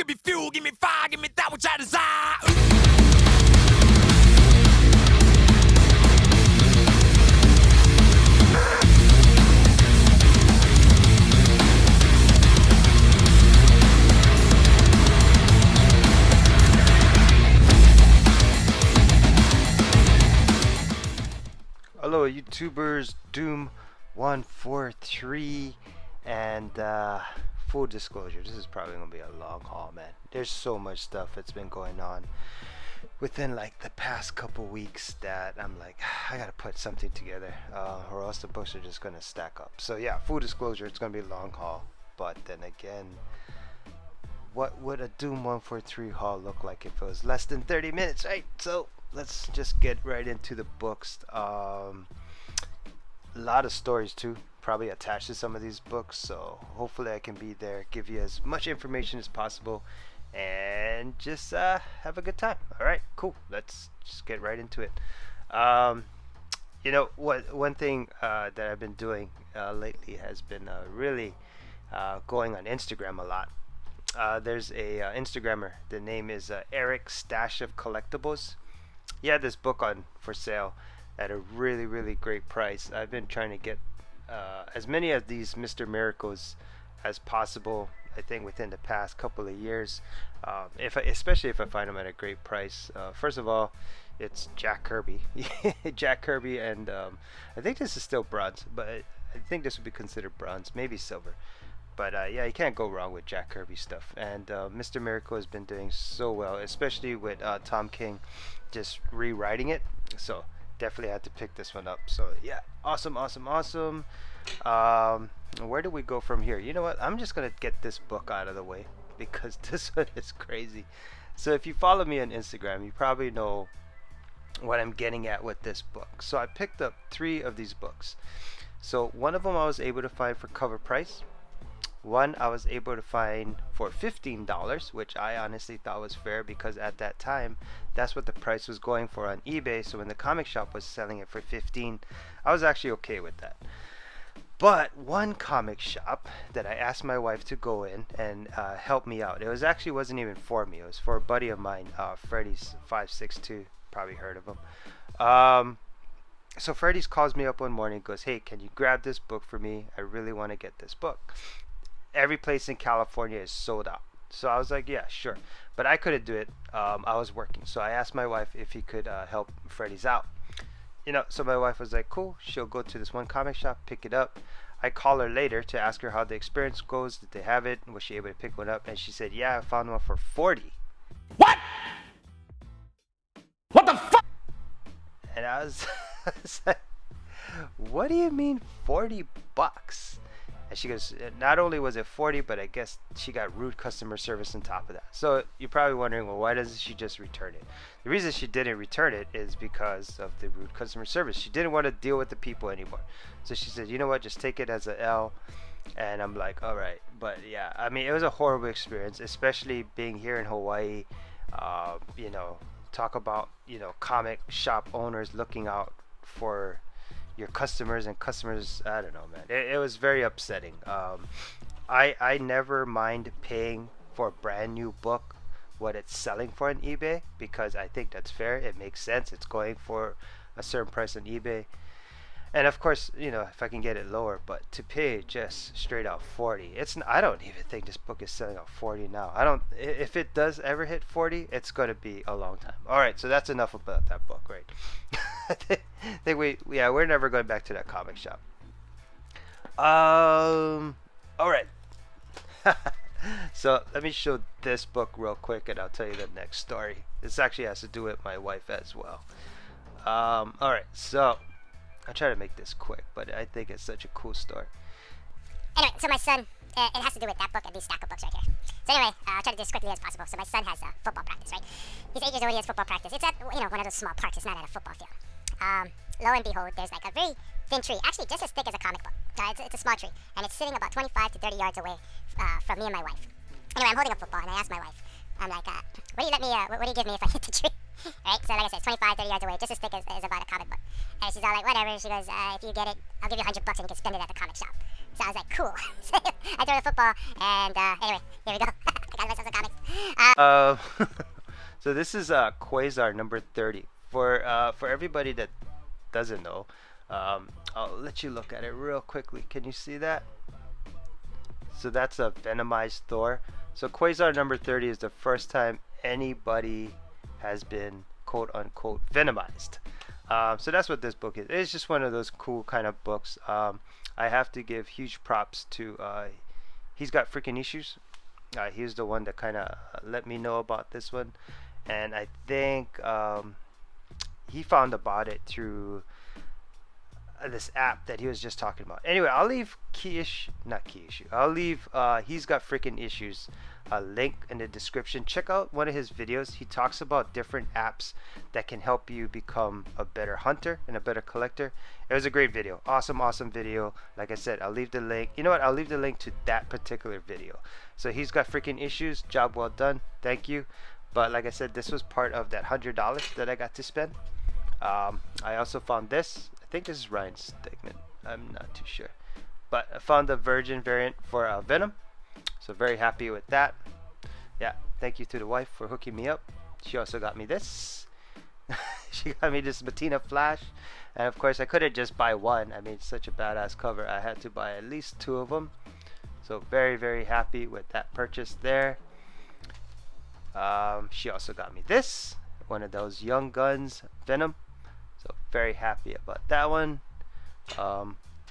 Give me fuel, give me fire, give me that which I desire. Hello YouTubers, Doom143, and full disclosure, this is probably gonna be a long haul, man. There's so much stuff that's been going on within like the past couple weeks that I'm like, I gotta put something together, or else the books are just gonna stack up. So yeah, full disclosure, it's gonna be a long haul, but then again, what would a Doom143 haul look like if it was less than 30 minutes, right? So let's just get right into the books. A lot of stories too, probably attached to some of these books, so hopefully I can be there, give you as much information as possible, and just have a good time. All right, cool. Let's just get right into it. You know what? One thing that I've been doing lately has been really going on Instagram a lot. There's a Instagrammer. The name is Eric Stash of Collectibles. He had this book on for sale at a really great price. I've been trying to get as many of these Mr. Miracles as possible, I think within the past couple of years, especially if I find them at a great price. First of all, it's Jack Kirby. Jack Kirby, and I think this is still bronze, but I think this would be considered bronze, maybe silver. But yeah, you can't go wrong with Jack Kirby stuff. And Mr. Miracle has been doing so well, especially with Tom King just rewriting it. So definitely had to pick this one up. So yeah, awesome. Where do we go from here? You know what? I'm just gonna get this book out of the way because this one is crazy. So if you follow me on Instagram, you probably know what I'm getting at with this book. So I picked up 3 of these books. So one of them I was able to find for cover price. One I was able to find for $15, which I honestly thought was fair because at that time that's what the price was going for on eBay. So when the comic shop was selling it for $15, I was actually okay with that. But one comic shop that I asked my wife to go in and help me out, it wasn't even for me, it was for a buddy of mine, Freddy's 562, probably heard of him. So Freddy's calls me up one morning and goes, hey, can you grab this book for me? I really want to get this book. Every place in California is sold out. So I was like, yeah, sure. But I couldn't do it. I was working. So I asked my wife if he could help Freddy's out. You know, so my wife was like, cool. She'll go to this one comic shop, pick it up. I call her later to ask her how the experience goes. Did they have it? Was she able to pick one up? And she said, yeah, I found one for 40. What? What the fuck? And I was like, what do you mean 40 bucks? And she goes, not only was it 40, but I guess she got rude customer service on top of that. So you're probably wondering, well, why doesn't she just return it? The reason she didn't return it is because of the rude customer service. She didn't want to deal with the people anymore. So she said, you know what, just take it as a L. And I'm like, all right. But yeah, I mean, it was a horrible experience, especially being here in Hawaii. You know, talk about, you know, comic shop owners looking out for your customers, and customers, I don't know, man, it was very upsetting. I never mind paying for a brand new book what it's selling for on eBay because I think that's fair. It makes sense. It's going for a certain price on eBay, and of course, you know, if I can get it lower. But to pay just straight out 40, I don't even think this book is selling out 40 now. If it does ever hit 40, it's going to be a long time. All right, so that's enough about that book, right? I think we're never going back to that comic shop. All right. So let me show this book real quick, and I'll tell you the next story. This actually has to do with my wife as well. All right, so I'll try to make this quick, but I think it's such a cool story. Anyway, so my son, it has to do with that book and these stack of books right here. So anyway, I'll try to do this quickly as possible. So my son has football practice, right? He's 8 years old, he has football practice. It's at, you know, one of those small parks. It's not at a football field. Lo and behold, there's like a very thin tree, actually just as thick as a comic book. It's a small tree, and it's sitting about 25 to 30 yards away from me and my wife. Anyway, I'm holding a football, and I asked my wife, I'm like, what do you give me if I hit the tree? Right, so like I said, it's 25, 30 yards away, just as thick as about a comic book. And she's all like, whatever. She goes, if you get it, I'll give you $100 and you can spend it at the comic shop. So I was like, cool. So I throw the football, and anyway, here we go. I got myself some comics. So this is Quasar number 30. For everybody that doesn't know, I'll let you look at it real quickly. Can you see that? So that's a venomized Thor. So Quasar number 30 is the first time anybody has been quote unquote venomized. So that's what this book is. It's just one of those cool kind of books. I have to give huge props to he's got freaking issues. He's the one that kind of let me know about this one, and I think he found about it through this app that he was just talking about. Anyway, I'll leave I'll leave he's got freaking issues a link in the description. Check out one of his videos. He talks about different apps that can help you become a better hunter and a better collector. It was a great video. Awesome video. Like I said, I'll leave the link. You know what? I'll leave the link to that particular video. So he's got freaking issues. Job well done. Thank you. But like I said, this was part of that $100 that I got to spend. I also found this. I think this is Ryan's statement. I'm not too sure. But I found the Virgin variant for Venom. So very happy with that. Yeah, thank you to the wife for hooking me up. She also got me this. She got me this Matina Flash. And of course I couldn't just buy one. I mean, it's such a badass cover. I had to buy at least 2 of them. So very happy with that purchase there. She also got me this. One of those Young Guns Venom. So very happy about that one.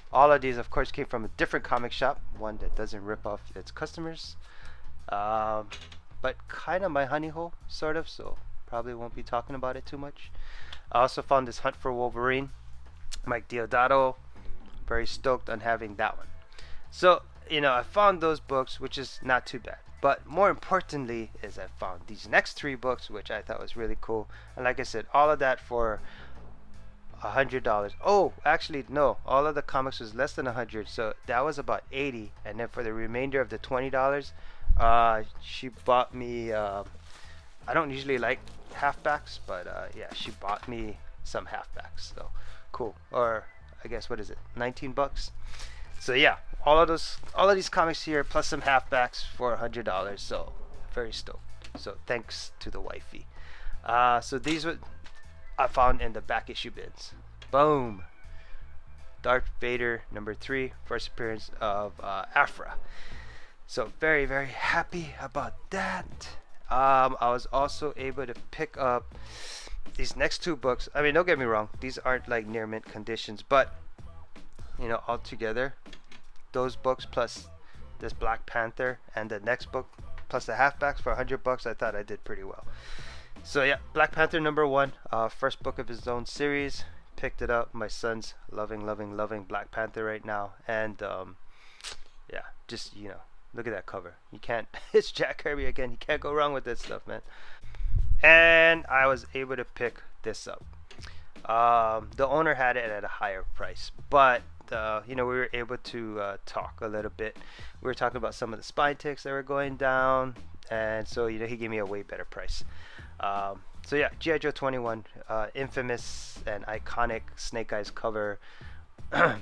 All of these, of course, came from a different comic shop, one that doesn't rip off its customers, but kind of my honey hole, sort of, so probably won't be talking about it too much. I also found this Hunt for Wolverine, Mike Deodato. Very stoked on having that one. So, you know, I found those books, which is not too bad. But more importantly is I found these next 3 books, which I thought was really cool. And like I said, all of that for $100. Oh, actually no, all of the comics was less than 100, so that was about 80. And then for the remainder of the $20, she bought me I don't usually like halfbacks, but yeah, she bought me some halfbacks. So cool. Or I guess, what is it, 19 bucks? So yeah, all of these comics here plus some halfbacks for $100. So very stoked. So thanks to the wifey. So these were I found in the back issue bins. Boom. Darth Vader number 3, first appearance of Afra. So very happy about that. I was also able to pick up these next 2 books. I mean, don't get me wrong, these aren't like near mint conditions, but you know, all together, those books plus this Black Panther and the next book plus the halfbacks for $100, I thought I did pretty well. So yeah, Black Panther number 1, first book of his own series. Picked it up. My son's loving Black Panther right now, and yeah, just, you know, look at that cover. You can't. It's Jack Kirby again. You can't go wrong with this stuff, man. And I was able to pick this up. The owner had it at a higher price, but you know, we were able to talk a little bit. We were talking about some of the spine ticks that were going down, and so, you know, he gave me a way better price. So yeah, G.I. Joe 21, infamous and iconic Snake Eyes cover.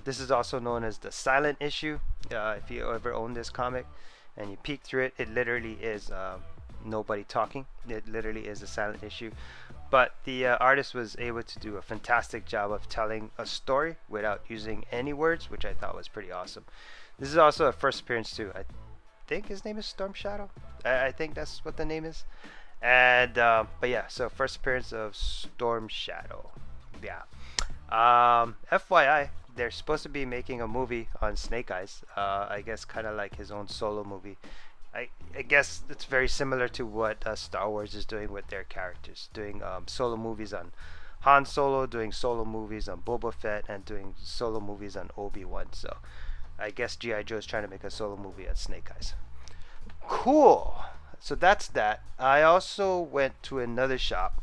This is also known as the silent issue. If you ever own this comic and you peek through it, it literally is nobody talking. It literally is a silent issue. But the artist was able to do a fantastic job of telling a story without using any words, which I thought was pretty awesome. This is also a first appearance too. I think his name is Storm Shadow. I think that's what the name is. And but yeah, so first appearance of Storm Shadow. Yeah. FYI, they're supposed to be making a movie on Snake Eyes. I guess kind of like his own solo movie. I guess it's very similar to what Star Wars is doing with their characters, doing solo movies on Han Solo, doing solo movies on Boba Fett, and doing solo movies on Obi-Wan. So I guess G.I. Joe is trying to make a solo movie at Snake Eyes. Cool. So that's that. I also went to another shop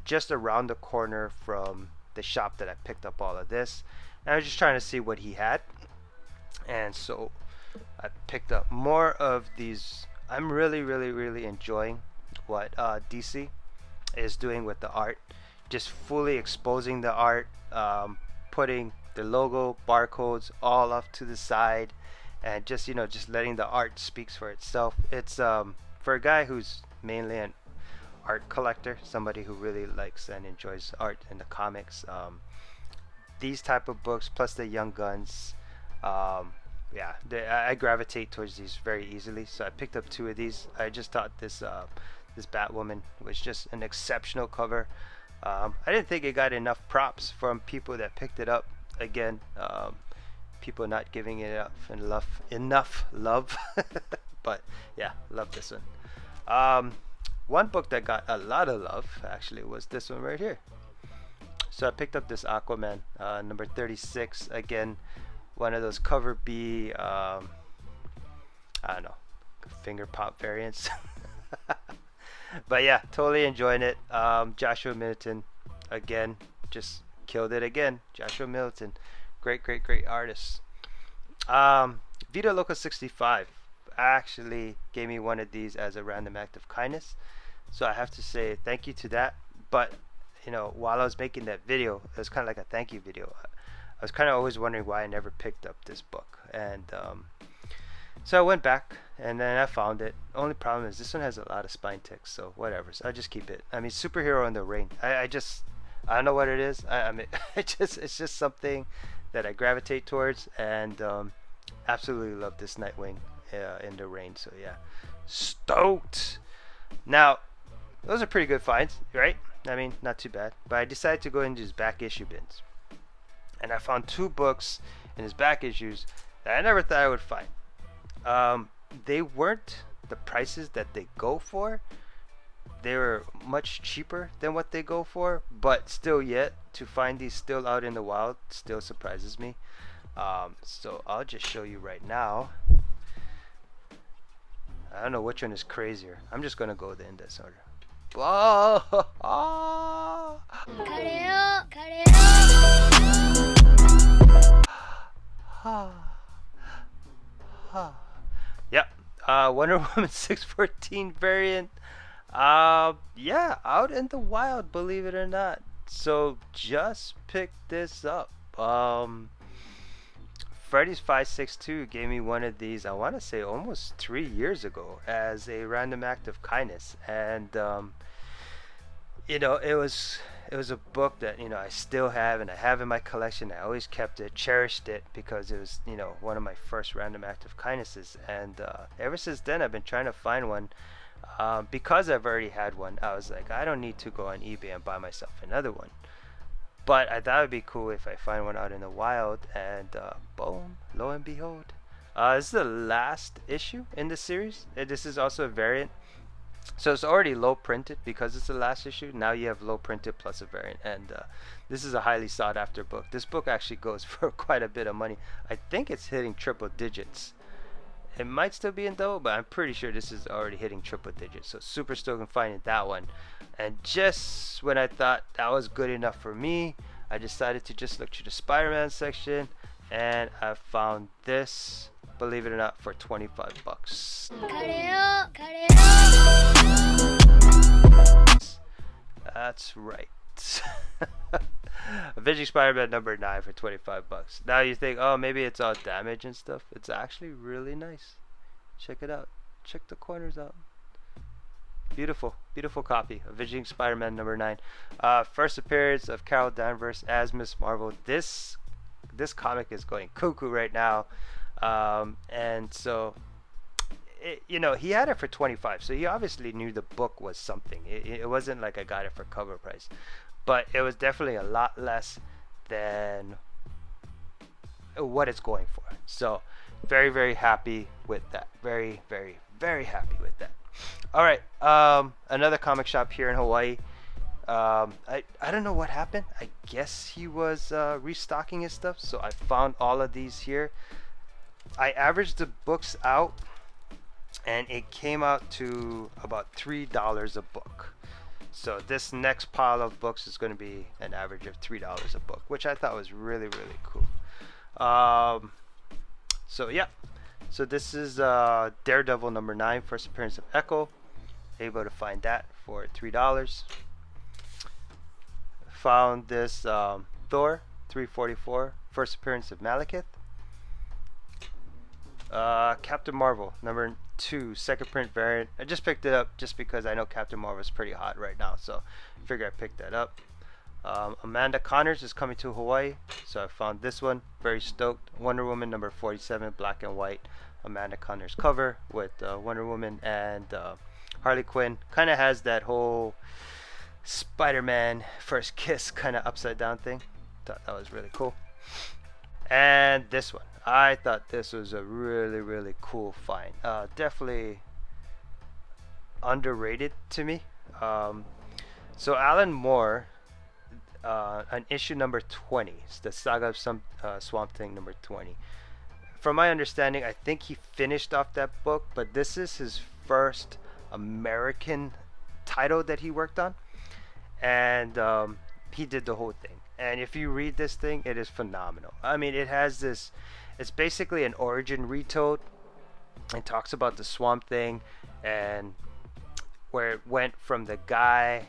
just around the corner from the shop that I picked up all of this, and I was just trying to see what he had. And so I picked up more of these. I'm really enjoying what DC is doing with the art, just fully exposing the art, putting the logo, barcodes all off to the side, and just, you know, just letting the art speaks for itself. It's for a guy who's mainly an art collector, somebody who really likes and enjoys art in the comics. These type of books plus the Young Guns, yeah, I gravitate towards these very easily. So I picked up 2 of these. I just thought this this Batwoman was just an exceptional cover. I didn't think it got enough props from people that picked it up. Again, people not giving it enough love. But yeah, love this one. One book that got a lot of love actually was this one right here. So I picked up this Aquaman, number 36. Again, one of those cover B, I don't know, finger pop variants. But yeah, totally enjoying it. Joshua Middleton, again, just killed it again. Joshua Middleton, great artist. Vita Loca 65 actually gave me one of these as a random act of kindness. So I have to say thank you to that. But you know, while I was making that video, it was kind of like a thank you video. I was kind of always wondering why I never picked up this book, and so I went back and then I found it. Only problem is this one has a lot of spine ticks, so whatever. So I just keep it. I mean, Superhero in the Rain. I don't know what it is. I mean, it's just something that I gravitate towards, and absolutely love this Nightwing in the Rain. So yeah, stoked. Now, those are pretty good finds, right? I mean, not too bad. But I decided to go into his back issue bins, and I found 2 books in his back issues that I never thought I would find. They weren't the prices that they go for. They were much cheaper than what they go for, but still yet to find these still out in the wild still surprises me. So I'll just show you right now. I don't know which one is crazier. I'm just gonna go with the index order. Yep. Wonder Woman 614 variant. Yeah, out in the wild, believe it or not. So just picked this up. Freddy's 562 gave me one of these, I want to say almost 3 years ago, as a random act of kindness. And you know, it was a book that, you know, I still have and I have in my collection. I always kept it, cherished it, because it was, you know, one of my first random act of kindnesses. And ever since then I've been trying to find one. Because I've already had one, I was like, I don't need to go on eBay and buy myself another one. But I thought it would be cool if I find one out in the wild, and boom, lo and behold. This is the last issue in the series. This is also a variant. So it's already low printed because it's the last issue. Now you have low printed plus a variant, and this is a highly sought after book. This book actually goes for quite a bit of money. I think it's hitting triple digits. It might still be in double, but I'm pretty sure this is already hitting triple digits. So super stoked on finding that one. And just when I thought that was good enough for me, I decided to just look through the Spider-Man section, and I found this, believe it or not, for 25 bucks. That's right. Avenging Spider-Man number 9 for 25 bucks. Now you think, oh, maybe it's all damaged and stuff. It's actually really nice. Check it out. Check the corners out. Beautiful, beautiful copy. Avenging Spider-Man number 9. First appearance of Carol Danvers as Miss Marvel. This comic is going cuckoo right now. And so, you know, he had it for 25, so he obviously knew the book was something. It wasn't like I got it for cover price, but it was definitely a lot less than what it's going for. So very, very happy with that. Very, very, very happy with that. All right, another comic shop here in Hawaii. I don't know what happened. I guess he was restocking his stuff, so I found all of these here. I averaged the books out, and it came out to about $3 a book. So this next pile of books is going to be an average of $3 a book, which I thought was really, really cool. So yeah, so this is Daredevil number 9, first appearance of Echo. Able to find that for $3. Found this Thor 344, first appearance of Malekith. Captain Marvel number 2 second print variant. I just picked it up just because I know Captain Marvel is pretty hot right now, so I figured I'd pick that up. Amanda Connors is coming to Hawaii, so I found this one. Very stoked. Wonder Woman number 47, black and white. Amanda Connors cover with Wonder Woman and Harley Quinn. Kind of has that whole Spider-Man first kiss kind of upside down thing. Thought that was really cool. And this one, I thought this was a really cool find. Definitely underrated to me. So Alan Moore, on issue number 20, it's the Saga of Swamp Thing number 20. From my understanding, I think he finished off that book, but this is his first American title that he worked on, and he did the whole thing. And if you read this thing, it is phenomenal. I mean, it has this, it's basically an origin retold. It talks about the Swamp Thing and where it went from the guy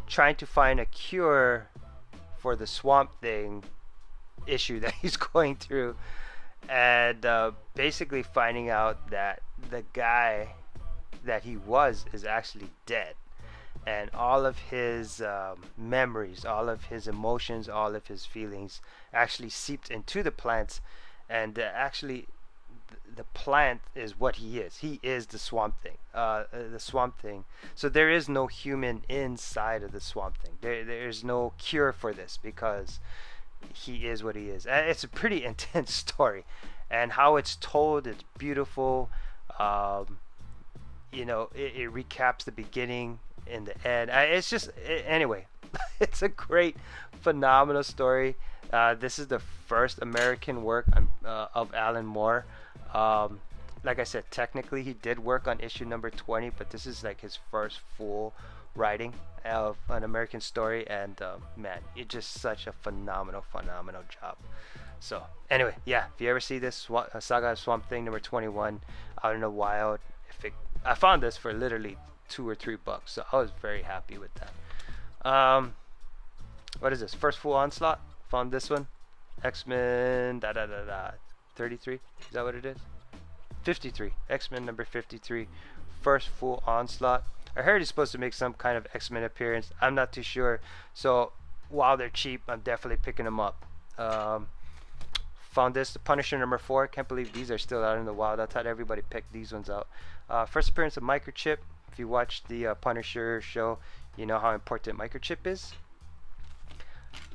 trying to find a cure for the Swamp Thing issue that he's going through, and basically finding out that the guy that he was is actually dead, and all of his memories, all of his emotions, all of his feelings actually seeped into the plants, and actually the plant is what he is. He is the Swamp Thing. The Swamp Thing. So there is no human inside of the Swamp Thing. There's no cure for this because he is what he is. And it's a pretty intense story, and how it's told, it's beautiful. You know, it recaps the beginning and the end. It's just anyway. It's a great, phenomenal story. This is the first American work of Alan Moore. Like I said, technically he did work on issue number 20, but this is like his first full writing of an American story, and man, it's just such a phenomenal job. So anyway, yeah, if you ever see this Saga of Swamp Thing number 21 out in the wild, I found this for literally $2 or $3, so I was very happy with that. What is this? First full onslaught. Found this one. X-Men 33. Is that what it is? 53. X-Men number 53. First full onslaught. I heard he's supposed to make some kind of X-Men appearance. I'm not too sure. So while they're cheap, I'm definitely picking them up. Found this, the Punisher number 4. Can't believe these are still out in the wild. I thought everybody picked these ones out. First appearance of Microchip. If you watched the Punisher show, you know how important Microchip is.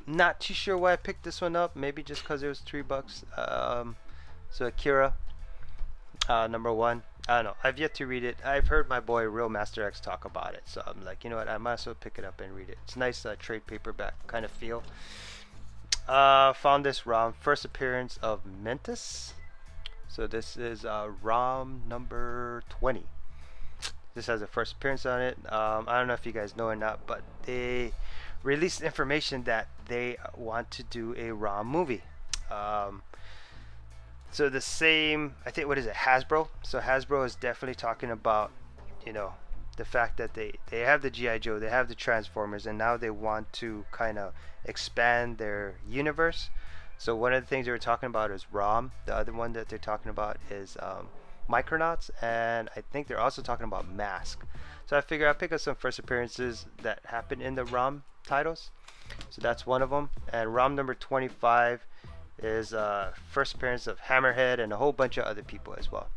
Not too sure why I picked this one up. Maybe just because it was $3. So Akira, number 1. I don't know. I've yet to read it. I've heard my boy Real Master X talk about it, so I'm like, you know what? I might as well pick it up and read it. It's nice trade paperback kind of feel. Found this ROM. First appearance of Mentis. So this is ROM number 20. This has a first appearance on it. I don't know if you guys know or not, but they released information that they want to do a ROM movie. So the same, I think, what is it, Hasbro? So Hasbro is definitely talking about, you know, the fact that they have the G.I. Joe, they have the Transformers, and now they want to kind of expand their universe. So one of the things they were talking about is ROM. The other one that they're talking about is Micronauts, and I think they're also talking about Mask. So I figure I'll pick up some first appearances that happen in the ROM titles. So that's one of them. And ROM number 25 is first appearance of Hammerhead and a whole bunch of other people as well.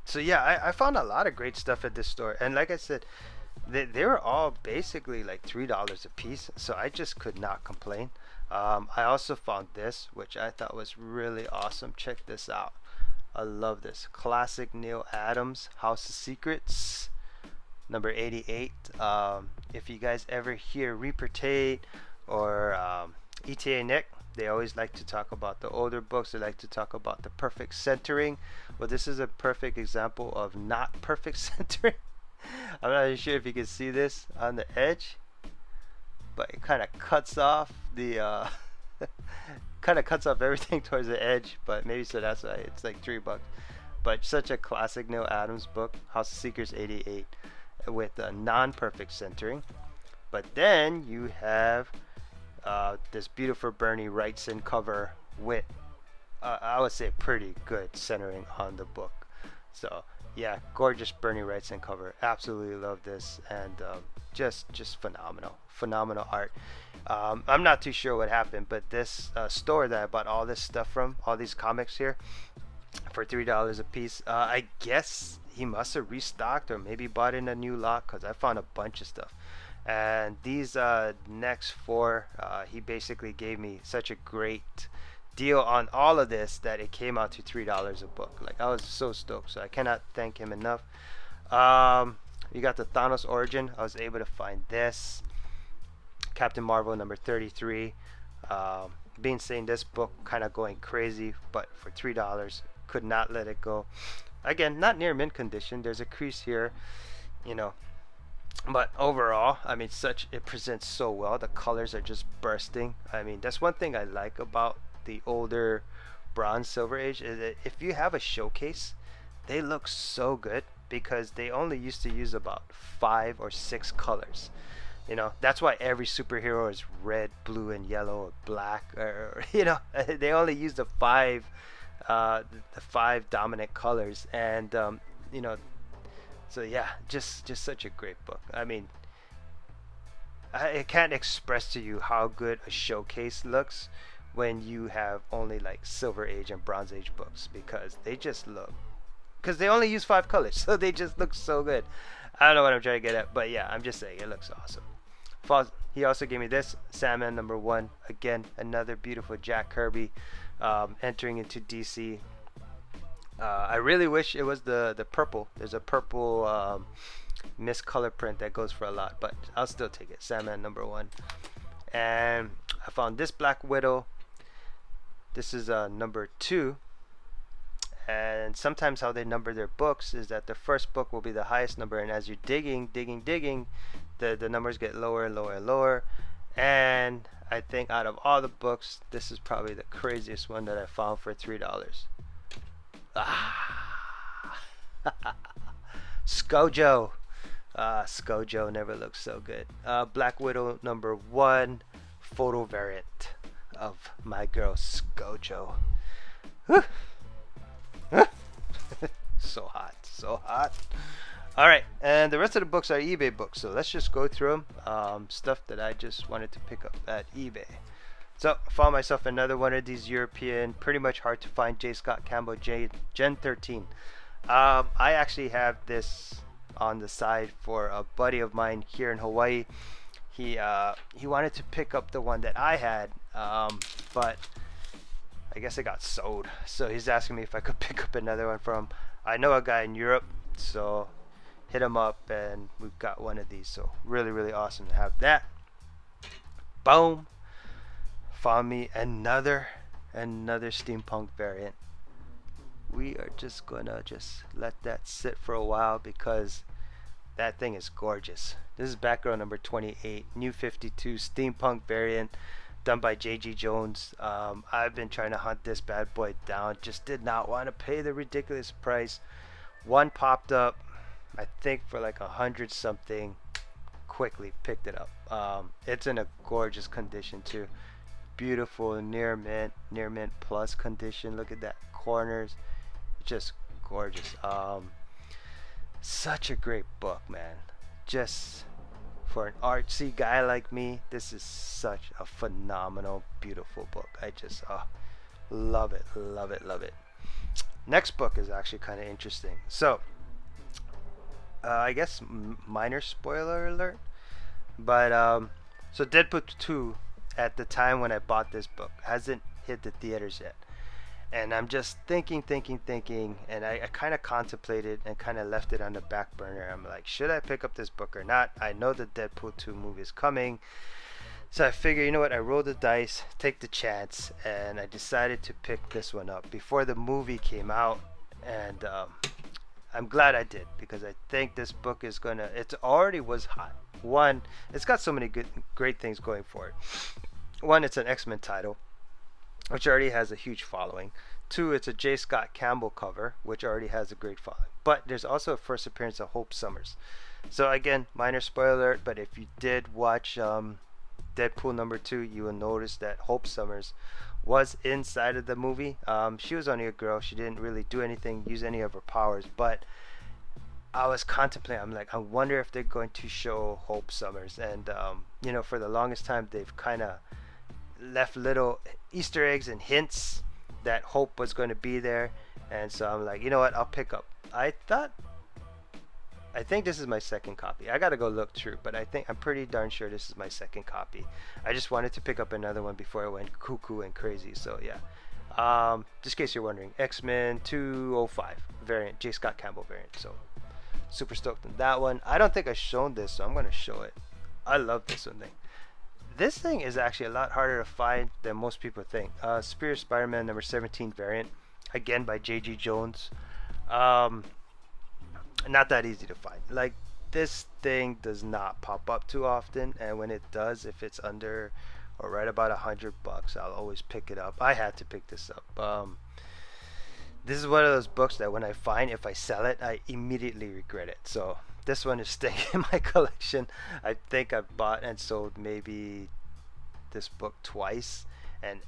So yeah, I found a lot of great stuff at this store, and like I said, they were all basically like $3 a piece, so I just could not complain. I also found this, which I thought was really awesome. Check this out. I love this. Classic Neil Adams, House of Secrets, number 88. If you guys ever hear Reaper Tate or ETA Nick, they always like to talk about the older books. They like to talk about the perfect centering. Well, this is a perfect example of not perfect centering. I'm not even sure if you can see this on the edge, but it kind of cuts off the kind of cuts off everything towards the edge. But maybe so that's why it's like $3. But such a classic Neil Adams book, House of Secrets 88, with a non-perfect centering. But then you have this beautiful Bernie Wrightson cover with I would say pretty good centering on the book. So yeah, gorgeous Bernie Wrightson cover. Absolutely love this, and just phenomenal art. I'm not too sure what happened, but this store that I bought all this stuff from, all these comics here, for $3 a piece. I guess he must have restocked or maybe bought in a new lot, because I found a bunch of stuff. And these next four, he basically gave me such a great deal on all of this that it came out to $3 a book. Like, I was so stoked, so I cannot thank him enough. You got the Thanos origin. I was able to find this Captain Marvel number 33. Been saying this book kind of going crazy, but for $3, could not let it go. Again, not near mint condition. There's a crease here, you know, but overall, I mean, it presents so well. The colors are just bursting. I mean, that's one thing I like about the older Bronze Silver Age, is that if you have a showcase, they look so good, because they only used to use about 5 or 6 colors. You know, that's why every superhero is red, blue, and yellow, or black, or you know, they only use the five dominant colors. And you know, so yeah, just such a great book. I mean, I can't express to you how good a showcase looks when you have only like Silver Age and Bronze Age books, because they just look, because they only use 5 colors, so they just look so good. I don't know what I'm trying to get at, but yeah, I'm just saying it looks awesome. He also gave me this Sandman number 1. Again, another beautiful Jack Kirby entering into DC. I really wish it was the purple. There's a purple mist color print that goes for a lot, but I'll still take it. Sandman number 1. And I found this Black Widow. This is number 2. And sometimes how they number their books is that the first book will be the highest number, and as you're digging, the numbers get lower and lower and lower. And I think out of all the books, this is probably the craziest one that I found for $3. Skojo. Skojo never looks so good. Black Widow number 1, photo variant of my girl Skojo. So hot. All right, and the rest of the books are eBay books, so let's just go through them. Stuff that I just wanted to pick up at eBay. So I found myself another one of these European, pretty much hard to find J. Scott Campbell Gen 13. I actually have this on the side for a buddy of mine here in Hawaii. He wanted to pick up the one that I had, but I guess it got sold. So he's asking me if I could pick up another one from him. I know a guy in Europe, so hit him up, and we've got one of these. So really awesome to have that. Boom. Found me another steampunk variant. We are just gonna let that sit for a while, because that thing is gorgeous. This is background number 28, New 52 steampunk variant, done by J.G. Jones. I've been trying to hunt this bad boy down, just did not want to pay the ridiculous price. One popped up, I think for like 100 something. Quickly picked it up. It's in a gorgeous condition too. Beautiful near mint plus condition. Look at that, corners, just gorgeous. Such a great book, man. Just for an artsy guy like me, this is such a phenomenal, beautiful book. I just love it. Next book is actually kind of interesting. So I guess minor spoiler alert, but so Deadpool 2 at the time when I bought this book hasn't hit the theaters yet, and I'm just thinking, and I kind of contemplated and kind of left it on the back burner. I'm like, should I pick up this book or not? I know the Deadpool 2 movie is coming, so I figure, you know what, I rolled the dice, take the chance, and I decided to pick this one up before the movie came out. And I'm glad I did, because I think this book is gonna, it already was hot. One, it's got so many great things going for it. One, it's an X-Men title, which already has a huge following. Two, it's a J. Scott Campbell cover, which already has a great following. But there's also a first appearance of Hope Summers. So again, minor spoiler alert, but if you did watch Deadpool number 2, you will notice that Hope Summers was inside of the movie. She was only a girl. She didn't really do anything, use any of her powers. But I was contemplating. I'm like, I wonder if they're going to show Hope Summers. And you know, for the longest time, they've kind of left little Easter eggs and hints that Hope was going to be there. And so I'm like, you know what? I'll pick up. I think this is my second copy. I gotta go look through, but I'm pretty darn sure this is my second copy. I just wanted to pick up another one before I went cuckoo and crazy. So yeah. Just in case you're wondering, X-Men 205 variant, J. Scott Campbell variant. So super stoked on that one. I don't think I've shown this, so I'm gonna show it. I love this one thing. This thing is actually a lot harder to find than most people think. Superior Spider-Man number 17 variant, again by J.G. Jones. Not that easy to find. Like, this thing does not pop up too often, and when it does, if it's under or right about $100, I'll always pick it up. I had to pick this up. This is one of those books that when I find, if I sell it, I immediately regret it. So this one is staying in my collection. I think I've bought and sold maybe this book twice, and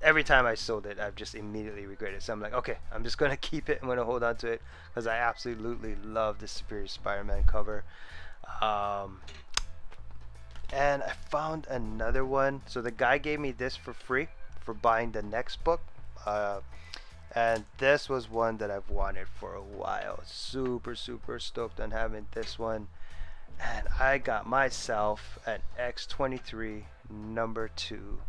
every time I sold it, I've just immediately regretted it. So I'm like, okay, I'm just going to keep it. I'm going to hold on to it because I absolutely love the Superior Spider-Man cover. And I found another one. So the guy gave me this for free for buying the next book. And this was one that I've wanted for a while. Super stoked on having this one. And I got myself an X-23 number 2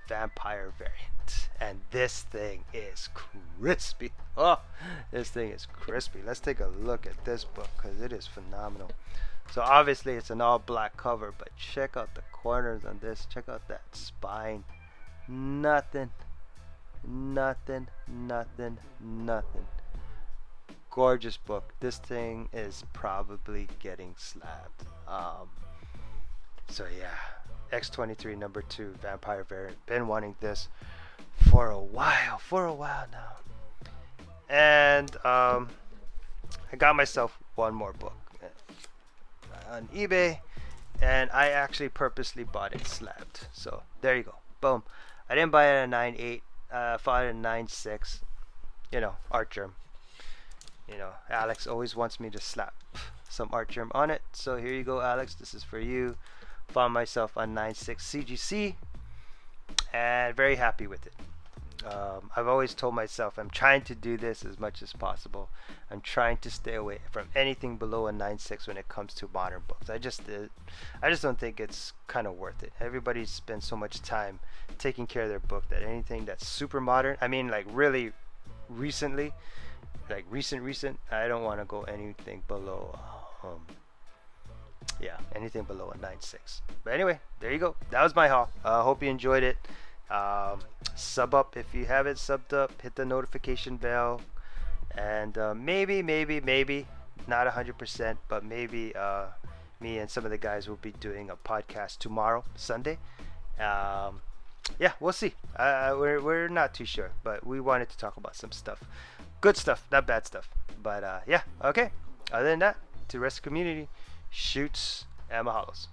vampire variant, and this thing is crispy. Oh, this thing is crispy. Let's take a look at this book because it is phenomenal. So obviously it's an all black cover, but check out the corners on this. Check out that spine. Nothing. Gorgeous book. This thing is probably getting slapped. So yeah, X-23 number 2 vampire variant. Been wanting this for a while now. And I got myself one more book on eBay, and I actually purposely bought it slabbed. So there you go. Boom. I didn't buy it at a 9.8. I bought it at a 9.6. You know, art germ. You know, Alex always wants me to slap some art germ on it. So here you go, Alex. This is for you. Found myself on 9.6 CGC and very happy with it. I've always told myself I'm trying to do this as much as possible. I'm trying to stay away from anything below a 9.6 when it comes to modern books. I just don't think it's kind of worth it. Everybody spends so much time taking care of their book that anything that's super modern, I mean like really recently, like recent, I don't want to go anything below anything below a 9.6. But anyway, there you go. That was my haul. Hope you enjoyed it. Sub up if you haven't subbed up. Hit the notification bell. And maybe, not 100%, but maybe me and some of the guys will be doing a podcast tomorrow, Sunday. Yeah, we'll see. We're not too sure, but we wanted to talk about some stuff. Good stuff, not bad stuff. But yeah, okay. Other than that, to the rest of the community, shoots and mahalos.